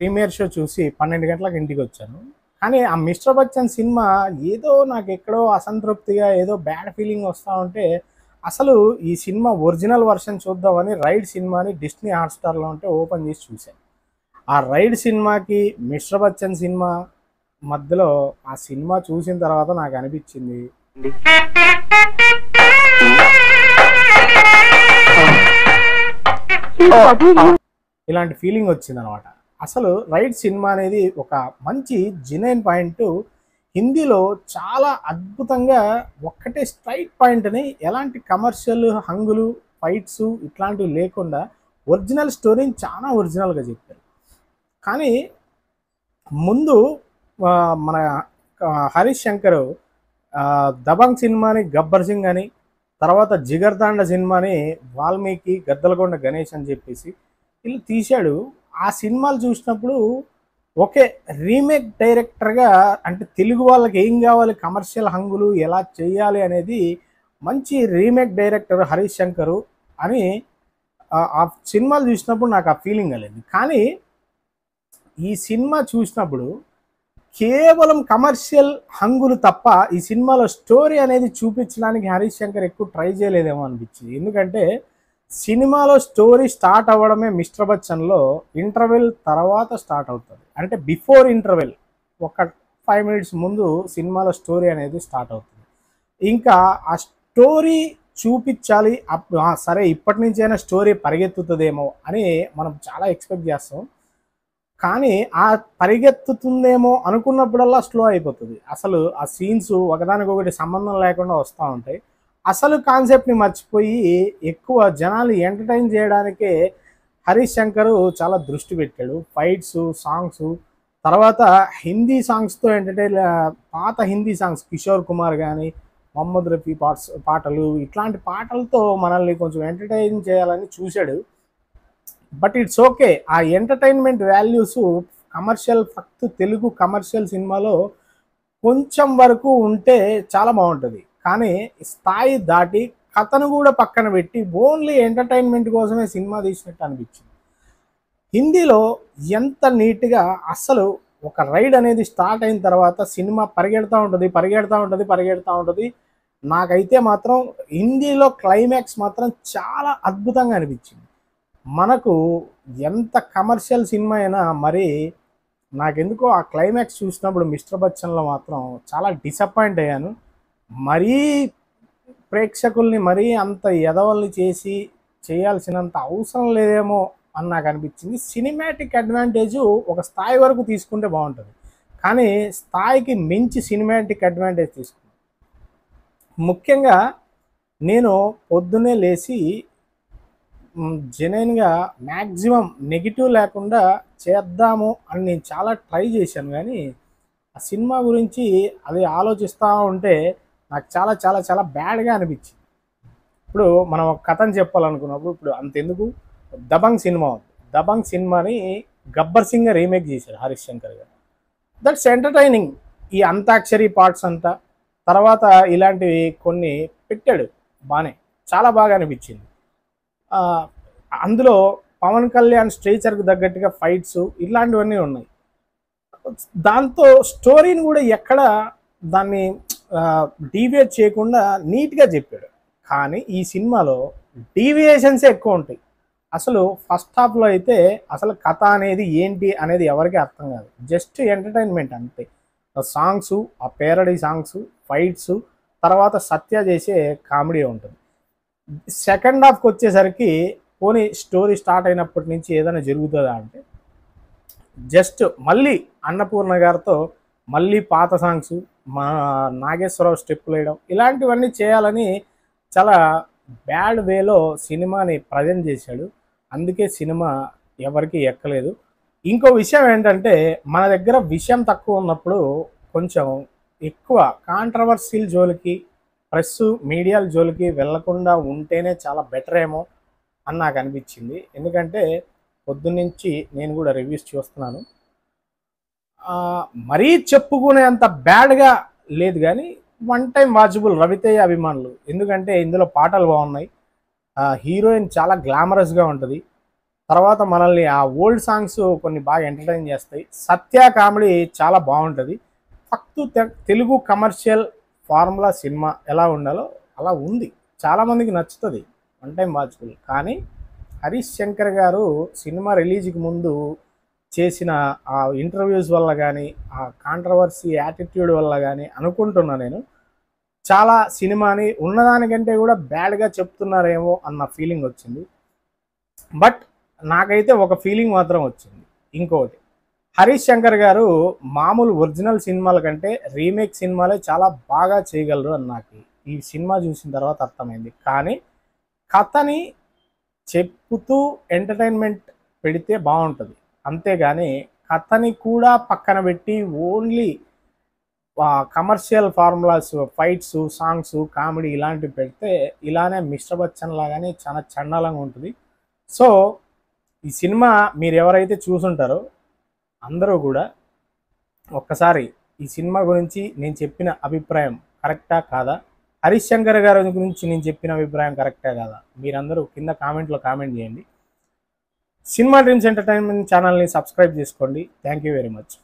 Premiere show చూసి 12 గంటలకు ఇంటికి వచ్చాను. కానీ ఆ 'మిస్టర్ బచ్చన్' సినిమా ఏదో నాకెక్కడో అసంతృప్తిగా ఏదో బ్యాడ్ ఫీలింగ్ వస్తా ఉంటే, అసలు ఈ సినిమా ఒరిజినల్ వర్షన్ చూద్దామని 'రైడ్' సినిమాని డిస్నీ హాట్‌స్టార్‌లో ఉంటే ఓపెన్ చేసి చూశాను. ఆ 'రైడ్' సినిమాకి 'మిస్టర్ బచ్చన్' సినిమా మధ్యలో ఆ సినిమా చూసిన తర్వాత నాకు అనిపించింది ఇలాంటి ఫీలింగ్ వచ్చిందనమాట. అసలు 'రైడ్' సినిమా అనేది ఒక మంచి జెన్యూన్ పాయింట్. హిందీలో చాలా అద్భుతంగా ఒక్కటే స్ట్రైట్ పాయింట్‌ని ఎలాంటి కమర్షియల్ హంగులు, ఫైట్స్ ఇట్లాంటివి లేకుండా ఒరిజినల్ స్టోరీని చాలా ఒరిజినల్‌గా చెప్పారు. కానీ ముందు మన హరీష్ శంకర్ 'దబంగ్' సినిమాని 'గబ్బర్ సింగ్' అని, తర్వాత 'జిగర్తాండ' సినిమాని 'వాల్మీకి', 'గద్దలకొండ గణేష్' అని చెప్పేసి వీళ్ళు తీశాడు. ఆ సినిమాలు చూసినప్పుడు ఓకే, రీమేక్ డైరెక్టర్గా అంటే తెలుగు వాళ్ళకి ఏం కావాలి, కమర్షియల్ హంగులు ఎలా చేయాలి అనేది మంచి రీమేక్ డైరెక్టర్ హరీష్ శంకర్ అని ఆ సినిమాలు చూసినప్పుడు నాకు ఆ ఫీలింగ్ కలిగింది. కానీ ఈ సినిమా చూసినప్పుడు కేవలం కమర్షియల్ హంగులు తప్ప ఈ సినిమాలో స్టోరీ అనేది చూపించడానికి హరీష్ శంకర్ ఎక్కువ ట్రై చేయలేదేమో అనిపించింది. ఎందుకంటే సినిమాలో స్టోరీ స్టార్ట్ అవ్వడమే 'మిస్టర్ బచ్చన్'లో ఇంటర్వెల్ తర్వాత స్టార్ట్ అవుతుంది. అంటే బిఫోర్ ఇంటర్వెల్ ఒక 5 మినిట్స్ ముందు సినిమాలో స్టోరీ అనేది స్టార్ట్ అవుతుంది. ఇంకా ఆ స్టోరీ చూపించాలి, సరే ఇప్పటి నుంచైనా స్టోరీ పరిగెత్తుతుందేమో అని మనం చాలా ఎక్స్పెక్ట్ చేస్తాం. కానీ ఆ పరిగెత్తుతుందేమో అనుకున్నప్పుడల్లా స్లో అయిపోతుంది. అసలు ఆ సీన్స్ ఒకదానికొకటి సంబంధం లేకుండా వస్తూ ఉంటాయి. అసలు కాన్సెప్ట్‌ని మర్చిపోయి ఎక్కువ జనాలు ఎంటర్‌టైన్ చేయడానికే హరీష్ శంకర్ చాలా దృష్టి పెట్టాడు. ఫైట్స్, సాంగ్స్, తర్వాత హిందీ సాంగ్స్‌తో పాత హిందీ సాంగ్స్ 'కిషోర్ కుమార్' గాని, 'మొహమ్మద్ రఫీ' పాటలు ఇట్లాంటి పాటలతో మనల్ని కొంచెం ఎంటర్‌టైన్ చేయాలని చూశాడు. But it's okay. ఆ ఎంటర్‌టైన్‌మెంట్ వాల్యూస్ కమర్షియల్ ఫక్త్ తెలుగు కమర్షియల్ సినిమాలో కొంచెం వరకు ఉంటే చాలా బాగుంటుంది. కానీ స్థాయి దాటి కథను కూడా పక్కన పెట్టి ఓన్లీ ఎంటర్టైన్మెంట్ కోసమే సినిమా తీసినట్టు అనిపించింది. హిందీలో ఎంత నీట్‌గా అస్సలు ఒక రైడ్ అనేది స్టార్ట్ అయిన తర్వాత సినిమా పరిగెడతా ఉంటది. నాకైతే మాత్రం హిందీలో క్లైమాక్స్ మాత్రం చాలా అద్భుతంగా అనిపించింది. మనకు ఎంత కమర్షియల్ సినిమా అయినా మరి నాకెందుకో ఆ క్లైమాక్స్ చూసినప్పుడు 'మిస్టర్ బచ్చన్'లో మాత్రం చాలా డిసప్పాయింట్ అయ్యాను. మరీ ప్రేక్షకుల్ని మరీ అంత ఎదవల్ని చేయాల్సినంత అవసరం లేదేమో అని నాకు అనిపించింది. సినిమాటిక్ అడ్వాంటేజ్ ఒక స్థాయి వరకు తీసుకుంటే బాగుంటుంది. కానీ స్థాయికి మించి సినిమాటిక్ అడ్వాంటేజ్ తీసుకున్నాను. ముఖ్యంగా నేను పొద్దున్నే లేచి జెన్యూన్‌గా మ్యాక్సిమం నెగిటివ్ లేకుండా చేద్దాము అని నేను చాలా ట్రై చేశాను. కానీ ఆ సినిమా గురించి అది ఆలోచిస్తూ ఉంటే నాకు చాలా చాలా చాలా బ్యాడ్‌గా అనిపించింది. ఇప్పుడు మనం ఒక కథను చెప్పాలనుకున్నప్పుడు ఇప్పుడు అంతెందుకు 'దబంగ్' సినిమా ఉంది. 'దబంగ్' సినిమాని 'గబ్బర్ సింగ్' రీమేక్ చేశారు హరీష్ శంకర్ గారు. That's entertaining. ఈ అంతాక్షరి పార్ట్స్ అంతా తర్వాత ఇలాంటివి కొన్ని పెట్టాడు బానే. చాలా బాగా అనిపించింది. అందులో పవన్ కళ్యాణ్ స్ట్రేచర్కి తగ్గట్టుగా ఫైట్స్ ఇట్లాంటివన్నీ ఉన్నాయి. దాంతో స్టోరీని కూడా ఎక్కడ దాన్ని డీవియేట్ చేయకుండా నీట్‌గా చెప్పాడు. కానీ ఈ సినిమాలో డీవియేషన్సే ఎక్కువ ఉంటాయి. అసలు ఫస్ట్ హాఫ్‌లో అయితే అసలు కథ అనేది ఏంటి అనేది ఎవరికీ అర్థం కాదు. జస్ట్ ఎంటర్‌టైన్‌మెంట్ అంతే. సాంగ్స్, ఆ పేరడీ సాంగ్స్, ఫైట్స్, తర్వాత సత్య చేసే కామెడీ ఉంటుంది. సెకండ్ హాఫ్‌కి వచ్చేసరికి పోనీ స్టోరీ స్టార్ట్ అయినప్పటి నుంచి ఏదైనా జరుగుతుందా అంటే జస్ట్ మళ్ళీ అన్నపూర్ణ గారితో మళ్ళీ పాత సాంగ్స్, మా నాగేశ్వరరావు స్టెప్పులు వేయడం ఇలాంటివన్నీ చేయాలని చాలా బ్యాడ్ వేలో సినిమాని ప్రజెంట్ చేశాడు. అందుకే సినిమా ఎవరికి ఎక్కలేదు. ఇంకో విషయం ఏంటంటే మన దగ్గర విషయం తక్కువ ఉన్నప్పుడు కొంచెం ఎక్కువ కాంట్రవర్సీల జోలికి, ప్రెస్ మీడియాల జోలికి వెళ్లకుండా ఉంటేనే చాలా బెటర్ ఏమో అని నాకు అనిపించింది. ఎందుకంటే పొద్దున్నుంచి నేను కూడా రివ్యూస్ చూస్తున్నాను. మరీ చెప్పుకునేంత బ్యాడ్‌గా లేదు కానీ వన్ టైం వాచబుల్ 'రవితేజ' అభిమానులు. ఎందుకంటే ఇందులో పాటలు బాగున్నాయి. హీరోయిన్ చాలా గ్లామరస్‌గా ఉంటుంది. తర్వాత మనల్ని ఆ ఓల్డ్ సాంగ్స్ కొన్ని బాగా ఎంటర్టైన్ చేస్తాయి. సత్య కామెడీ చాలా బాగుంటుంది. ఫక్తు తెలుగు కమర్షియల్ ఫార్ములా సినిమా ఎలా ఉండాలో అలా ఉంది. చాలామందికి నచ్చుతుంది, వన్ టైం వాచ్బుల్. కానీ హరీష్ శంకర్ గారు సినిమా రిలీజ్కి ముందు చేసిన ఆ ఇంటర్వ్యూస్ వల్ల కానీ, ఆ కాంట్రవర్సీ యాటిట్యూడ్ వల్ల కానీ అనుకుంటున్నా నేను, చాలా సినిమాని ఉన్నదానికంటే కూడా బ్యాడ్గా చెప్తున్నారేమో అన్న ఫీలింగ్ వచ్చింది. బట్ నాకైతే ఒక ఫీలింగ్ మాత్రం వచ్చింది. ఇంకొకటి, హరీష్ శంకర్ గారు మామూలు ఒరిజినల్ సినిమాల కంటే రీమేక్ సినిమాలే చాలా బాగా చేయగలరు అని నాకు ఈ సినిమా చూసిన తర్వాత అర్థమైంది. కానీ కథని చెప్పుతూ ఎంటర్టైన్మెంట్ పెడితే బాగుంటుంది, అంతేగాని కథని కూడా పక్కన పెట్టి only commercial formulas, fights, songs, comedy ఇలాంటివి పెడితే ఇలానే మిస్టర్ బచ్చన్ లాగానే చాలా చండాలంగా ఉంటుంది. సో ఈ సినిమా మీరు ఎవరైతే చూసుంటారో అందరూ కూడా ఒక్కసారి ఈ సినిమా గురించి నేను చెప్పిన అభిప్రాయం కరెక్టా కాదా, హరీష్ శంకర్ గారి గురించి నేను చెప్పిన అభిప్రాయం కరెక్టా కాదా, మీరందరూ కింద కామెంట్లో కామెంట్ చేయండి. సినిమా డ్రీమ్స్ ఎంటర్టైన్మెంట్ ఛానల్ని సబ్స్క్రైబ్ చేసుకోండి. Thank you very much.